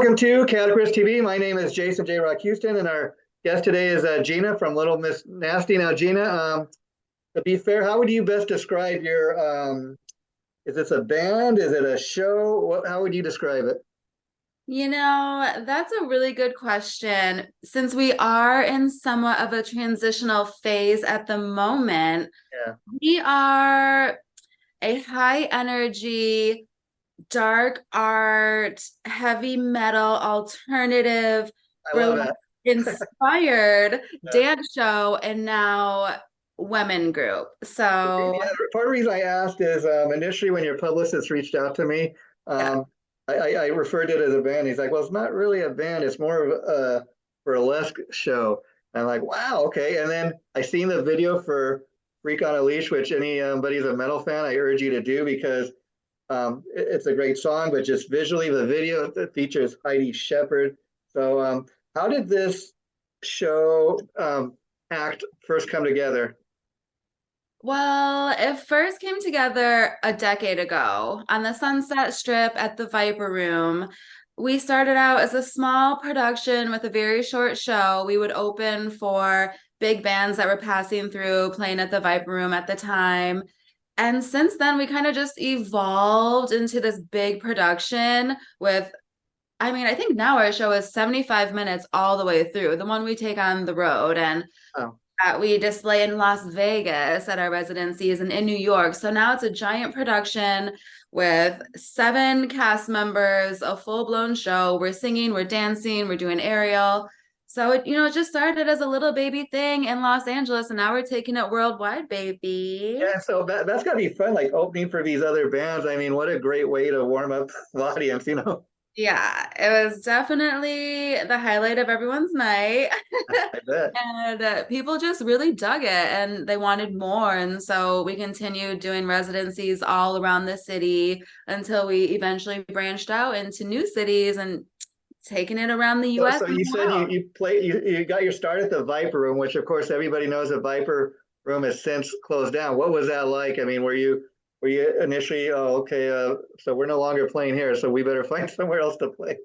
welcome to Categories TV. My name is Jason J. Rock Houston, and our guest today is Gina from Little Miss Nasty. Now, Gina, to be fair, how would you best describe your? Is this a band? Is it a show? How would you describe it? That's a really good question. Since we are in somewhat of a transitional phase at the moment, Yeah, we are a high energy, dark art, heavy metal, alternative, I love burlesque that. inspired Yeah. dance show and now women group. So, Yeah, part of the reason I asked is initially when your publicist reached out to me, yeah. um, I referred to it as a band. He's like, well, it's not really a band. It's more of a burlesque show. And I'm like, wow, okay. And then I seen the video for Freak on a Leash, which anybody's a metal fan, I urge you to do because it's a great song, but just visually, the video that features Heidi Shepard. So, how did this show act first come together? Well, it first came together a decade ago on the Sunset Strip at the Viper Room. We started out as a small production with a very short show. We would open for big bands that were passing through, playing at the Viper Room at the time. And since then, we kind of just evolved into this big production with, I think now our show is 75 minutes all the way through, the one we take on the road. And Oh, we display in Las Vegas at our residencies and in New York. So now it's a giant production with 7 cast members, a full-blown show. We're singing, we're dancing, we're doing aerial. So it just started as a little baby thing in Los Angeles, and now we're taking it worldwide, baby. yeah, so that's got to be fun, like opening for these other bands. I mean, what a great way to warm up the audience. Yeah, it was definitely the highlight of everyone's night. I bet. And people just really dug it and they wanted more. And so we continued doing residencies all around the city until we eventually branched out into new cities and taking it around the So, US so and you the said you world. you play you got your start at the Viper Room, which of course everybody knows the Viper Room has since closed down. What was that like? I mean, were you initially, oh, okay, so we're no longer playing here, so we better find somewhere else to play.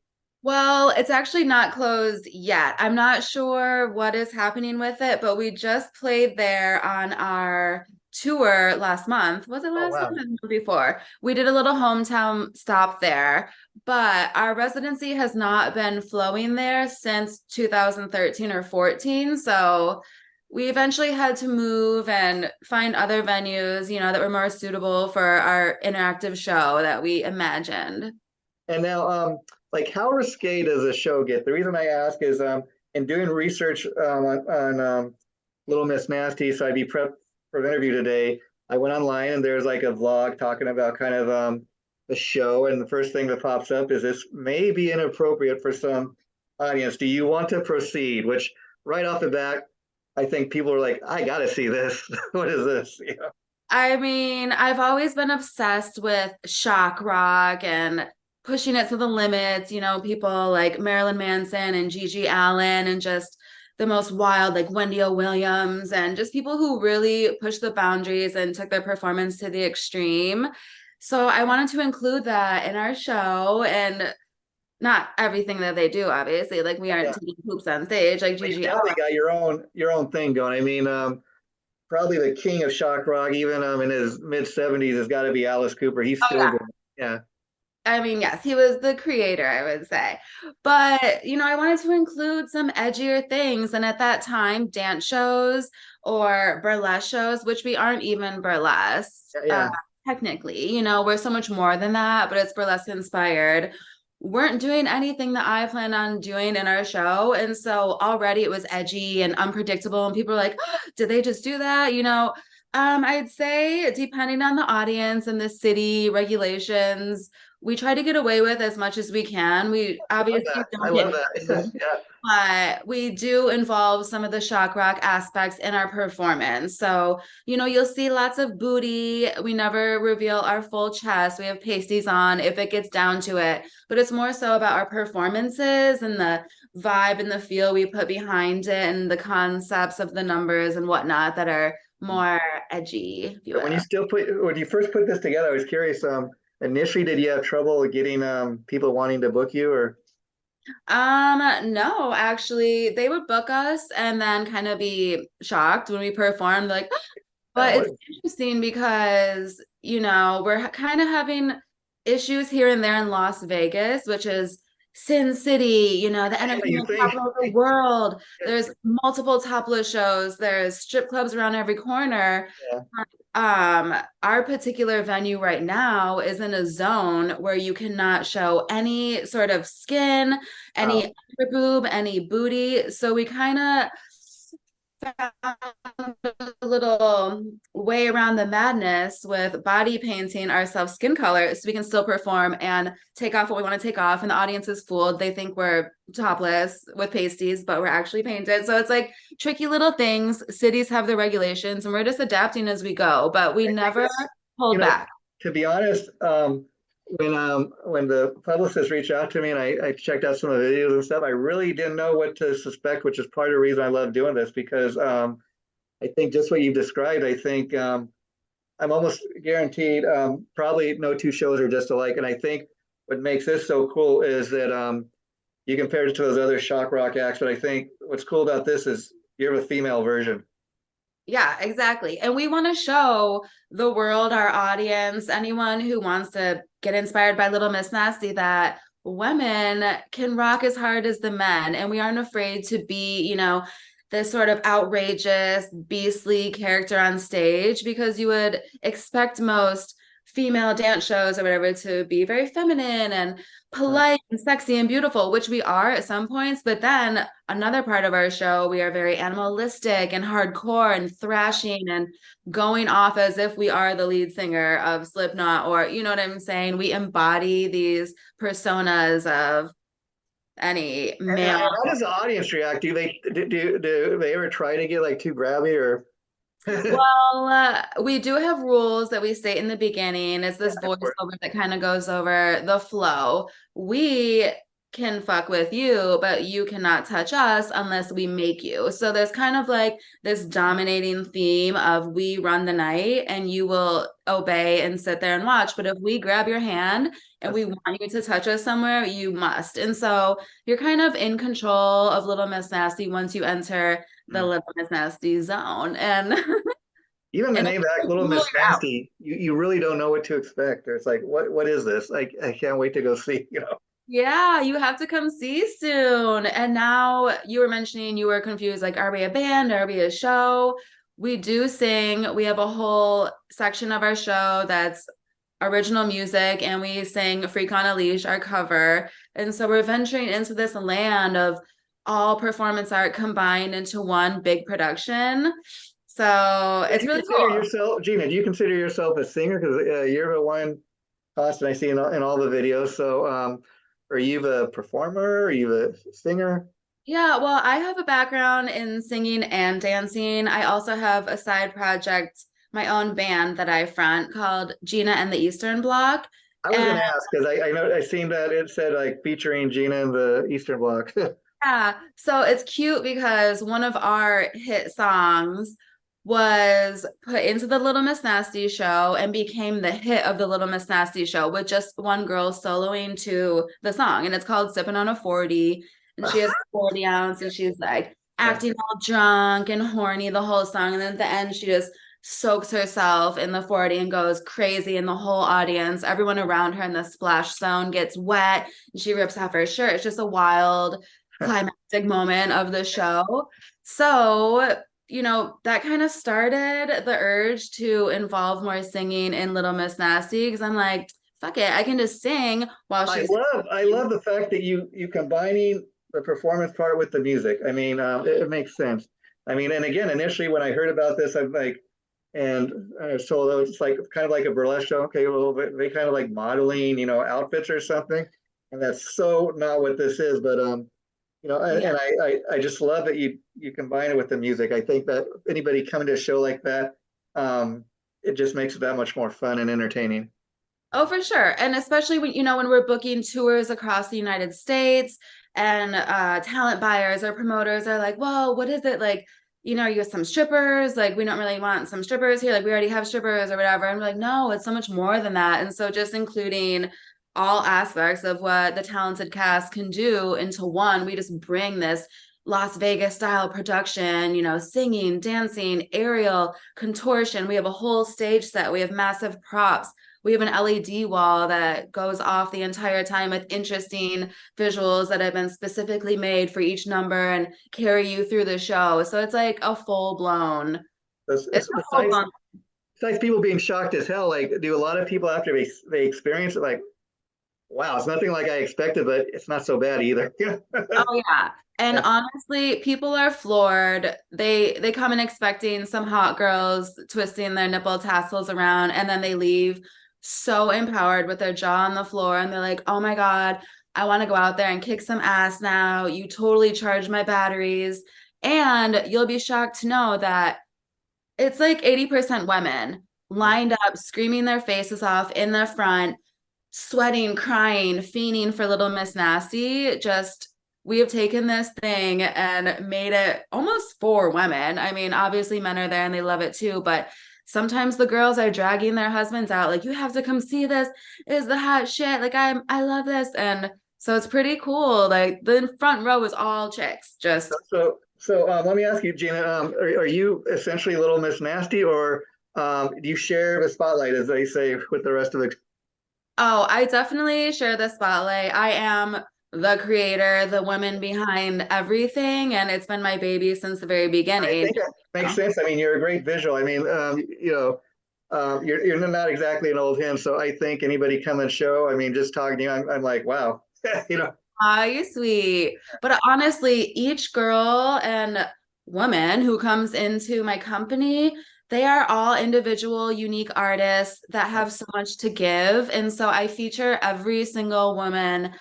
Well, it's actually not closed yet. I'm not sure what is happening with it, but we just played there on our tour last month. Was it Oh last month wow. or the month before? We did a little hometown stop there, but our residency has not been flowing there since 2013 or 14. So we eventually had to move and find other venues, that were more suitable for our interactive show that we imagined. And now, like, how risque does a show get? The reason I ask is, in doing research on Little Miss Nasty, so I'd be prepped for an interview today. I went online and there's like a vlog talking about kind of the show, and the first thing that pops up is this may be inappropriate for some audience. Do you want to proceed? Which right off the bat, I think people are like, I got to see this. What is this? I've always been obsessed with shock rock and pushing it to the limits, people like Marilyn Manson and Gigi Allen and just the most wild, like Wendy O. Williams, and just people who really pushed the boundaries and took their performance to the extreme. So I wanted to include that in our show and not everything that they do, obviously. Like we aren't Yeah, taking poops on stage like but you Gigi Allen. definitely got your own thing going. I mean, probably the king of shock rock, even in his mid 70s, has got to be Alice Cooper. He's Oh, still yeah. going. Yeah. Yes, he was the creator, I would say. But, I wanted to include some edgier things. And at that time, dance shows or burlesque shows, which we aren't even burlesque, Yeah. technically, we're so much more than that, but it's burlesque inspired. Weren't doing anything that I planned on doing in our show. And so already it was edgy and unpredictable. And people were like, oh, did they just do that? I'd say depending on the audience and the city regulations, we try to get away with as much as we can. We I love obviously that. I don't love get that. nude, Yeah. but we do involve some of the shock rock aspects in our performance. So, you'll see lots of booty. We never reveal our full chest. We have pasties on if it gets down to it, but it's more so about our performances and the vibe and the feel we put behind it and the concepts of the numbers and whatnot that are more edgy, if you So will. when you first put this together, I was curious, initially, did you have trouble getting people wanting to book you or? No, actually, they would book us and then kind of be shocked when we performed, like, but Oh, it's interesting because, we're kind of having issues here and there in Las Vegas, which is Sin City, the you entertainment think? capital of the world. There's multiple topless shows, there's strip clubs around every corner. Yeah. Our particular venue right now is in a zone where you cannot show any sort of skin, any Oh, upper boob, any booty. So we kind of found a little way around the madness with body painting ourselves skin color so we can still perform and take off what we want to take off. And the audience is fooled. They think we're topless with pasties, but we're actually painted. So it's like tricky little things. Cities have their regulations and we're just adapting as we go, but we I think never it's, you hold know, back. to be honest, when the publicist reached out to me and I checked out some of the videos and stuff, I really didn't know what to suspect, which is part of the reason I love doing this because I think just what you described, I think I'm almost guaranteed probably no two shows are just alike. And I think what makes this so cool is that you compare it to those other shock rock acts, but I think what's cool about this is you have a female version. Yeah, exactly. And we want to show the world, our audience, anyone who wants to get inspired by Little Miss Nasty, that women can rock as hard as the men. And we aren't afraid to be, this sort of outrageous, beastly character on stage because you would expect most female dance shows or whatever to be very feminine and polite and sexy and beautiful, which we are at some points. But then another part of our show, we are very animalistic and hardcore and thrashing and going off as if we are the lead singer of Slipknot, or you know what I'm saying? We embody these personas of any And male. how does the audience react? Do they ever try to get like too grabby or? Well, we do have rules that we state in the beginning. It's this voiceover that kind of goes over the flow. We can fuck with you, but you cannot touch us unless we make you. So there's kind of like this dominating theme of we run the night and you will obey and sit there and watch. But if we grab your hand and we want you to touch us somewhere, you must. And so you're kind of in control of Little Miss Nasty once you enter the Little Miss Nasty zone. And Even the and name that Little you're Miss out. Nasty, you really don't know what to expect. It's like, what is this? I can't wait to go see, Yeah, you have to come see soon. And now you were mentioning you were confused, like, are we a band? Are we a show? We do sing. We have a whole section of our show that's original music, and we sing Freak on a Leash, our cover. And so we're venturing into this land of all performance art combined into one big production. So Do it's you really consider cool. yourself, Gina, do you consider yourself a singer? Because you're the one constant I see in all the videos. So are you a performer? Are you a singer? Yeah, well, I have a background in singing and dancing. I also have a side project, my own band that I front called Gina and the Eastern Bloc. I was And gonna ask because I know I seen that it said like featuring Gina in the Eastern Bloc. yeah, so it's cute because one of our hit songs was put into the Little Miss Nasty show and became the hit of the Little Miss Nasty show with just one girl soloing to the song. And it's called Sipping on a 40. And she has a 40 ounce and she's like acting all drunk and horny the whole song. And then at the end, she just soaks herself in the 40 and goes crazy. And the whole audience, everyone around her in the splash zone gets wet and she rips off her shirt. It's just a wild climactic moment of the show. So, that kind of started the urge to involve more singing in Little Miss Nasty because I'm like, fuck it, I can just sing while she's. I love the fact that you combining the performance part with the music. I mean, it makes sense. I mean, and again, initially when I heard about this, I'm like, and I was told it was like kind of like a burlesque show. Okay, a little bit. They kind of like modeling, outfits or something, and that's so not what this is. But Yeah. and I just love that you combine it with the music. I think that anybody coming to a show like that, it just makes it that much more fun and entertaining. Oh, for sure. And especially when we're booking tours across the United States and talent buyers or promoters are like, well, what is it like? You have some strippers, like we don't really want some strippers here, like we already have strippers or whatever. And we're like, no, it's so much more than that. And so just including all aspects of what the talented cast can do into one. We just bring this Las Vegas style production, you know, singing, dancing, aerial, contortion. We have a whole stage set. We have massive props. We have an LED wall that goes off the entire time with interesting visuals that have been specifically made for each number and carry you through the show. So it's like a full blown, it's a full Besides, blown. besides people being shocked as hell, like, do a lot of people after they experience it, like, wow, it's nothing like I expected, but it's not so bad either. Oh yeah. And honestly, people are floored. They come in expecting some hot girls twisting their nipple tassels around, and then they leave so empowered with their jaw on the floor, and they're like, "Oh my God, I want to go out there and kick some ass now. You totally charged my batteries." And you'll be shocked to know that it's like 80% women lined up, screaming their faces off in the front, sweating, crying, fiending for Little Miss Nasty. Just, we have taken this thing and made it almost for women. I mean, obviously men are there and they love it too, but sometimes the girls are dragging their husbands out, like, you have to come see this. Is the hot shit. Like, I love this. And so it's pretty cool. Like, the front row is all chicks. Just Let me ask you, Gina, are you essentially Little Miss Nasty, or do you share the spotlight, as they say, with the rest of the? Oh, I definitely share the spotlight. I am the creator, the woman behind everything, and it's been my baby since the very I beginning. think that makes sense. I mean, you're a great visual. I mean, you're not exactly an old hen, so I think anybody come and show. I mean, just talking to you, I'm like, wow, you know. Ah, you sweet. But honestly, each girl and woman who comes into my company, they are all individual, unique artists that have so much to give. And so I feature every single woman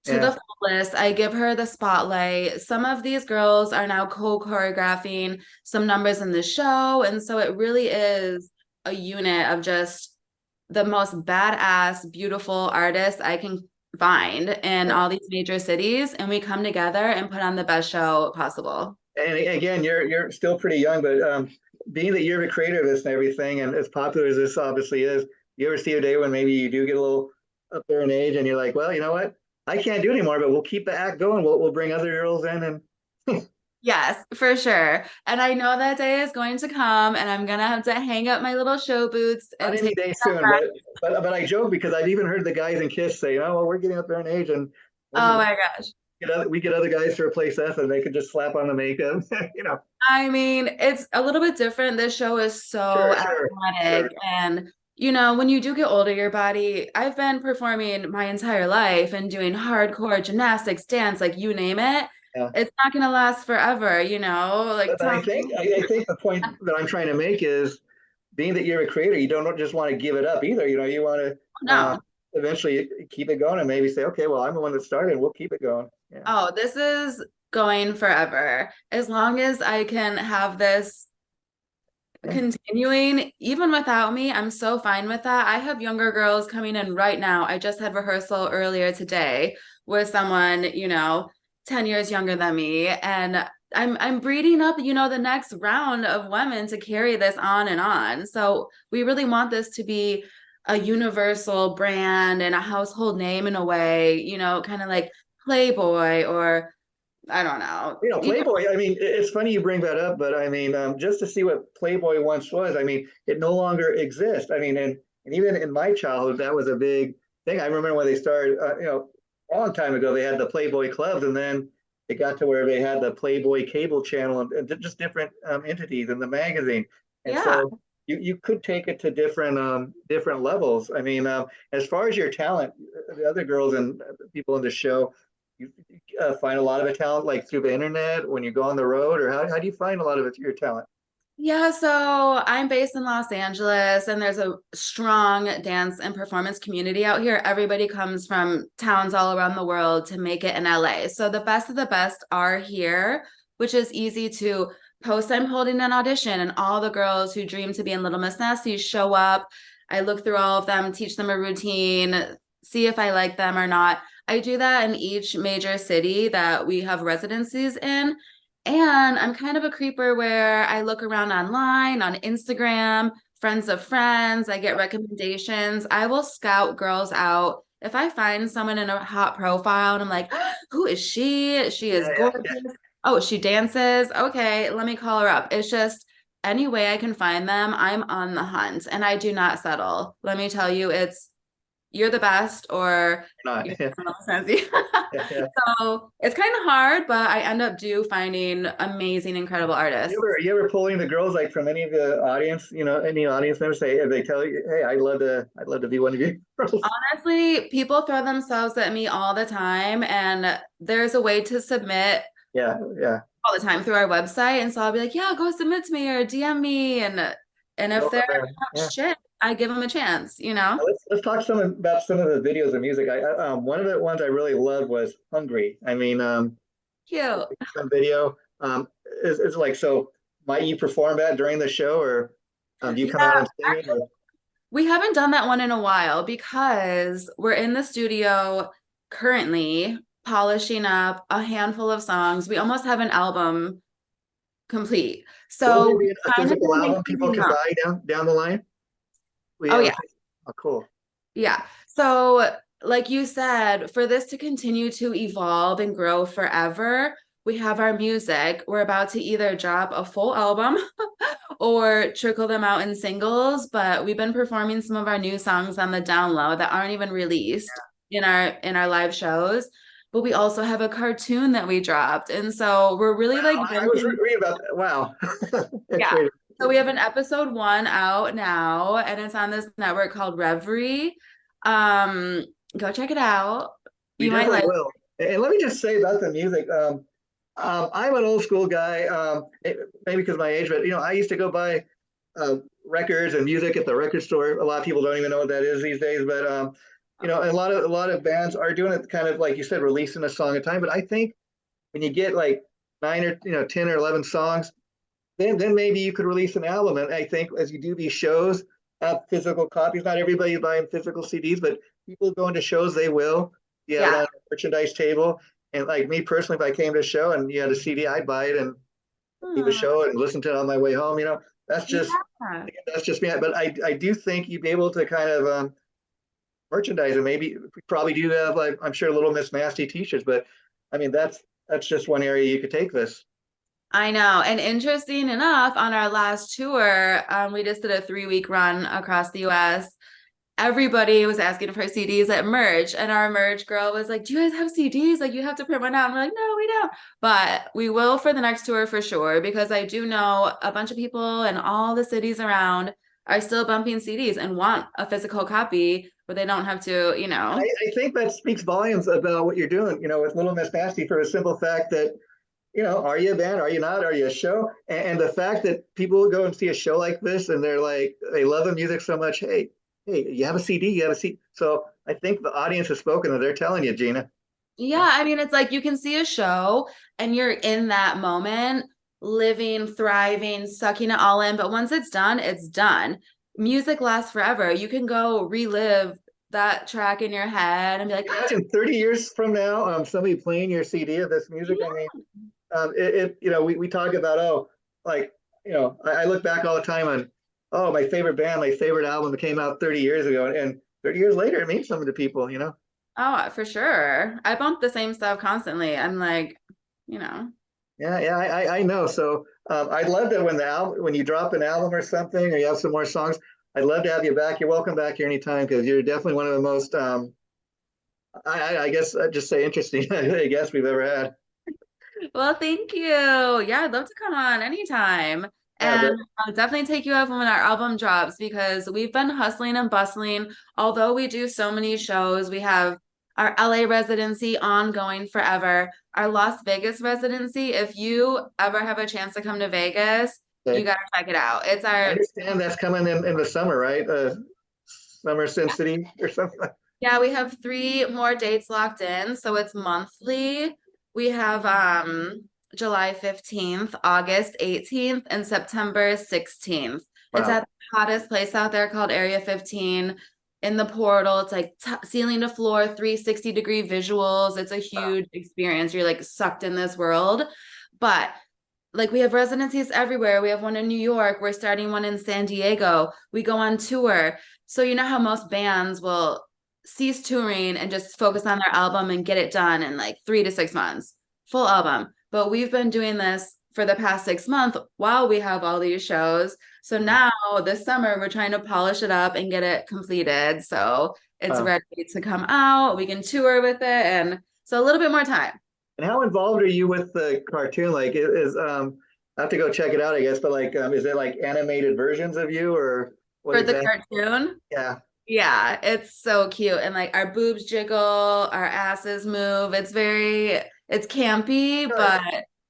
to Yeah. the fullest. I give her the spotlight. Some of these girls are now co-choreographing some numbers in the show. And so it really is a unit of just the most badass, beautiful artists I can find in all these major cities. And we come together and put on the best show possible. And again, you're still pretty young, but being that you're the creator of this and everything, and as popular as this obviously is, you ever see a day when maybe you do get a little up there in age, and you're like, well, you know what? I can't do anymore, but we'll keep the act going. We'll bring other girls in, and Yes, for sure. And I know that day is going to come, and I'm gonna have to hang up my little show boots not and any take day a step soon. back. But I joke because I've even heard the guys in Kiss say, oh, well, we're getting up there in age, and Oh my gosh. we get other guys to replace us, and they could just slap on the makeup, you know. I mean, it's a little bit different. This show is so Sure. athletic. And, you know, when you do get older, your body, I've been performing my entire life and doing hardcore gymnastics, dance, like you name it. Yeah. It's not going to last forever, you know? Like, But I think the point that I'm trying to make is, being that you're a creator, you don't just want to give it up either. You know, you want to no. eventually keep it going and maybe say, okay, well, I'm the one that started. We'll keep it going. Yeah. Oh, this is going forever. As long as I can have this Yeah. continuing, even without me, I'm so fine with that. I have younger girls coming in right now. I just had rehearsal earlier today with someone, you know, 10 years younger than me. And I'm breeding up, you know, the next round of women to carry this on and on. So we really want this to be a universal brand and a household name in a way, you know, kind of like Playboy or I don't know. You know, Playboy, I mean, it's funny you bring that up, but I mean, just to see what Playboy once was, I mean, it no longer exists. I mean, and even in my childhood, that was a big thing. I remember when they started, a long time ago, they had the Playboy clubs, and then it got to where they had the Playboy cable channel and just different entities in the magazine. And Yeah. so you could take it to different levels. I mean, as far as your talent, the other girls and people in the show, you find a lot of a talent like through the internet when you go on the road, or how do you find a lot of it your talent? Yeah, so I'm based in Los Angeles and there's a strong dance and performance community out here. Everybody comes from towns all around the world to make it in LA. So the best of the best are here, which is easy to post. I'm holding an audition, and all the girls who dream to be in Little Miss Nasty show up. I look through all of them, teach them a routine, see if I like them or not. I do that in each major city that we have residencies in. And I'm kind of a creeper where I look around online, on Instagram, friends of friends, I get recommendations. I will scout girls out if I find someone in a hot profile and I'm like, who is she? She is Yeah, gorgeous. yeah, Oh, she dances. Okay, let me call her up. It's just any way I can find them, I'm on the hunt and I do not settle. Let me tell you, it's you're the best or not. you're Yeah, fancy. yeah, yeah. So it's kind of hard, but I end up finding amazing, incredible artists. You ever pulling the girls like from any of the audience, any audience members say, if they tell you, hey, I'd love to be one of you girls. Honestly, people throw themselves at me all the time, and there's a way to submit Yeah, yeah. all the time through our website. And so I'll be like, yeah, go submit to me or DM me. And Go if from they're there. Yeah. shit, I give them a chance, you know? Let's talk about some of the videos of music. One of the ones I really loved was Hungry. I mean, Cute. some video. Is like so. Might you perform that during the show, or do you come out Yeah, and sing it? Or? we haven't done that one in a while because we're in the studio currently polishing up a handful of songs. We almost have an album complete. Will So there we be a kind of physical been album people making can them up. buy down the line? We Oh have a yeah. oh, cool. Yeah. So, like you said, for this to continue to evolve and grow forever, we have our music. We're about to either drop a full album or trickle them out in singles, but we've been performing some of our new songs on the down low that aren't even released in our live shows. But we also have a cartoon that we dropped. And so we're really like I was venting. reading about that. Wow, Yeah. X-rated. So we have an episode one out now, and it's on this network called Reverie. Um, Go check it out. We You might definitely like. will. And let me just say about the music. I'm an old school guy, maybe because of my age, but I used to go buy records and music at the record store. A lot of people don't even know what that is these days, but and a lot of bands are doing it kind of like you said, releasing a song at a time. But I think when you get like 9 or 10 or 11 songs, then maybe you could release an album. And I think as you do these shows, have physical copies. Not everybody buying physical CDs, but people going to shows, they will. You have it Yeah. on a merchandise table. And like me personally, if I came to a show and you had a CD, I'd buy it and leave a Hmm. show and listen to it on my way home. That's just Yeah. that's just me. But I do think you'd be able to kind of merchandise and maybe we probably do have like I'm sure Little Miss Nasty t-shirts, but I mean that's just one area you could take this. I know. And interesting enough, on our last tour, we just did a 3-week run across the US. Everybody was asking for CDs at merch, and our merch girl was like, "Do you guys have CDs? Like, you have to print one out." And we're like, "No, we don't." But we will for the next tour for sure, because I do know a bunch of people in all the cities around are still bumping CDs and want a physical copy where they don't have to, you know. I think that speaks volumes about what you're doing, with Little Miss Nasty for a simple fact that, are you a band? Are you not? Are you a show? And the fact that people go and see a show like this and they're like, they love the music so much. Hey, you have a CD, you have a CD. So I think the audience has spoken and they're telling you, Gina. Yeah, I mean, it's like you can see a show and you're in that moment, living, thriving, sucking it all in. But once it's done, it's done. Music lasts forever. You can go relive that track in your head and be like, Imagine 30 years from now, somebody playing your CD of this music. I mean, we talk about, like, I look back all the time on, my favorite band, my favorite album that came out 30 years ago. And 30 years later, it means something to people. oh, for sure. I bump the same stuff constantly. I'm like, you know. Yeah, yeah, I know. So I'd love to when you drop an album or something, or you have some more songs. I'd love to have you back. You're welcome back here anytime because you're definitely one of the most, I guess I'd just say interesting, I guess we've ever had. Well, thank you. Yeah, I'd love to come on anytime. Yeah, And but I'll definitely take you up when our album drops because we've been hustling and bustling. Although we do so many shows, we have our LA residency ongoing forever, our Las Vegas residency. If you ever have a chance to come to Vegas, you okay. got to check it out. It's I our, understand that's coming in the summer, right? Summer Sin City or something. yeah, we have 3 more dates locked in. So it's monthly. We have July 15th, August 18th, and September 16th. It's Wow. at the hottest place out there called Area 15 in the portal. It's like ceiling to floor, 360-degree visuals. It's a huge experience. You're like sucked in this world. But like we have residencies everywhere. We have one in New York. We're starting one in San Diego. We go on tour. So you know how most bands will cease touring and just focus on their album and get it done in like 3 to 6 months, full album. But we've been doing this for the past 6 months while we have all these shows. So now this summer we're trying to polish it up and get it completed. So it's ready to come out. We can tour with it, and so a little bit more time. And how involved are you with the cartoon? Like, I have to go check it out, I guess. But like, is it like animated versions of you, or what For the exactly? cartoon? Yeah. Yeah, it's so cute. And like our boobs jiggle, our asses move. It's campy, but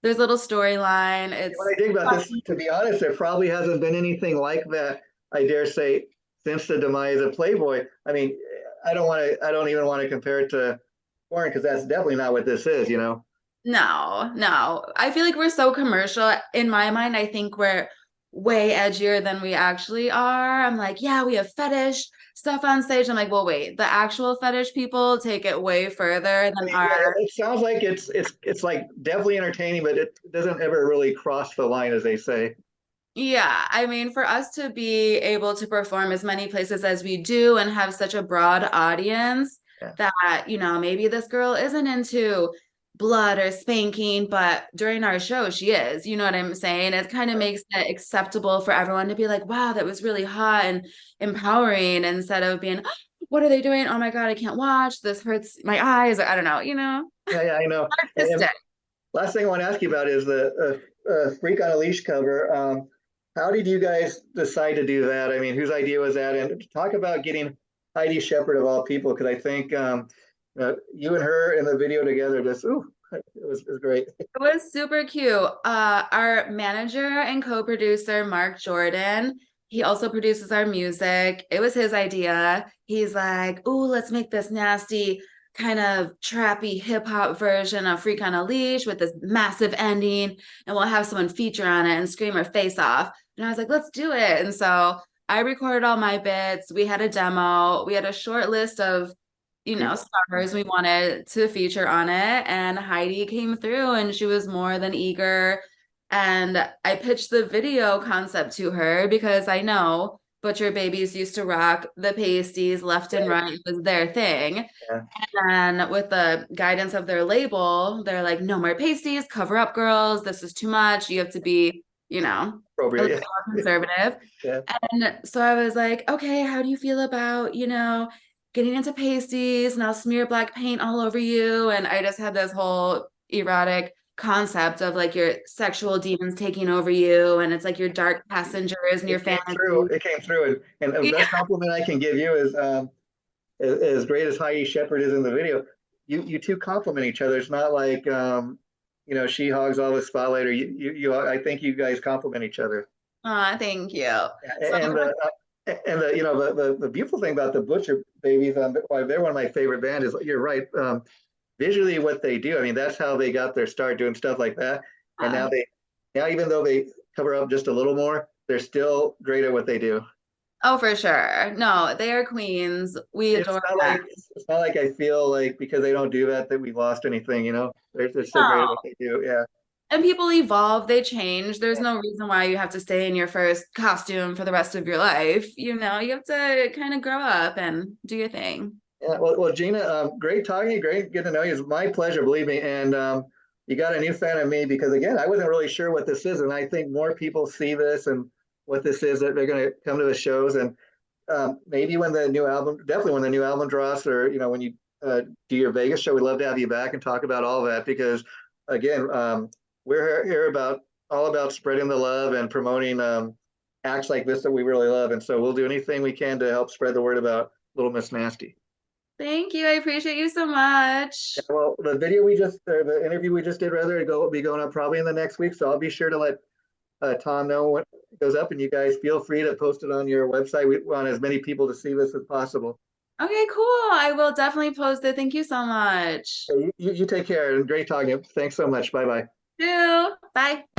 there's a little storyline. What It's I dig about this, to be honest, there probably hasn't been anything like that, I dare say, since the demise of Playboy. I mean, I don't even want to compare it to porn because that's definitely not what this is, you know? no, no. I feel like we're so commercial. In my mind, I think we're way edgier than we actually are. I'm like, yeah, we have fetish stuff on stage. I'm like, well, wait, the actual fetish people take it way further I than mean, yeah, our. it sounds like it's like definitely entertaining, but it doesn't ever really cross the line, as they say. Yeah, I mean, for us to be able to perform as many places as we do and have such a broad audience Yeah. that, maybe this girl isn't into blood or spanking, but during our show, she is. You know what I'm saying? It kind of makes it acceptable for everyone to be like, wow, that was really hot and empowering instead of being, "Oh, what are they doing? Oh my God, I can't watch. This hurts my eyes." I don't know, Yeah, I know. And artistic. last thing I want to ask you about is the Freak on a Leash cover. How did you guys decide to do that? I mean, whose idea was that? And talk about getting Heidi Shepard of all people, because I think you and her in the video together just, it was great. It was super cute. Our manager and co-producer, Mark Jordan, he also produces our music. It was his idea. He's like, "Ooh, let's make this nasty kind of trappy hip hop version of Freak on a Leash with this massive ending, and we'll have someone feature on it and scream her face off." And I was like, "Let's do it." And so I recorded all my bits. We had a demo. We had a short list of stars we wanted to feature on it. And Heidi came through and she was more than eager. And I pitched the video concept to her because I know Butcher Babies used to rock the pasties left and right. It was their thing. Yeah, And with the guidance of their label, they're like, no more pasties, cover up girls. This is too much. You have to be, a little appropriate. more conservative. Yeah. And so I was like, okay, how do you feel about, getting into pasties and I'll smear black paint all over you? And I just had this whole erotic concept of like your sexual demons taking over you. And it's like your dark passengers and your It came through. fantasies. It came through, and the Yeah. best compliment I can give you is, as great as Heidi Shepard is in the video, you two complement each other. It's not like she hogs all the spotlight, or I think you guys complement each other. Aw, thank you. So And the beautiful thing about the Butcher Babies, why they're one of my favorite bands, is you're right. Visually, what they do, I mean, that's how they got their start doing stuff like that. And now even though they cover up just a little more, they're still great at what they do. oh, for sure. No, they are queens. We adore that. It's not like I feel like because they don't do that we lost anything. They're still great at No. what they do. Yeah. And people evolve, they change. There's no reason why you have to stay in your first costume for the rest of your life. You have to kind of grow up and do your thing. Yeah. Well, Gina, great talking to you. Great getting to know you. It's my pleasure, believe me. And you got a new fan of me because again, I wasn't really sure what this is, and I think more people see this and what this is that they're going to come to the shows, and maybe definitely when the new album drops, or when you do your Vegas show, we'd love to have you back and talk about all that because again, we're here all about spreading the love and promoting acts like this that we really love, and so we'll do anything we can to help spread the word about Little Miss Nasty. Thank you. I appreciate you so much. Yeah, well, the interview we just did, rather, will be going up probably in the next week, so I'll be sure to let Tom know when it goes up, and you guys feel free to post it on your website. We want as many people to see this as possible. Okay, cool. I will definitely post it. Thank you so much. So you take care, and great talking to you. Thanks so much. Bye bye. You. Bye.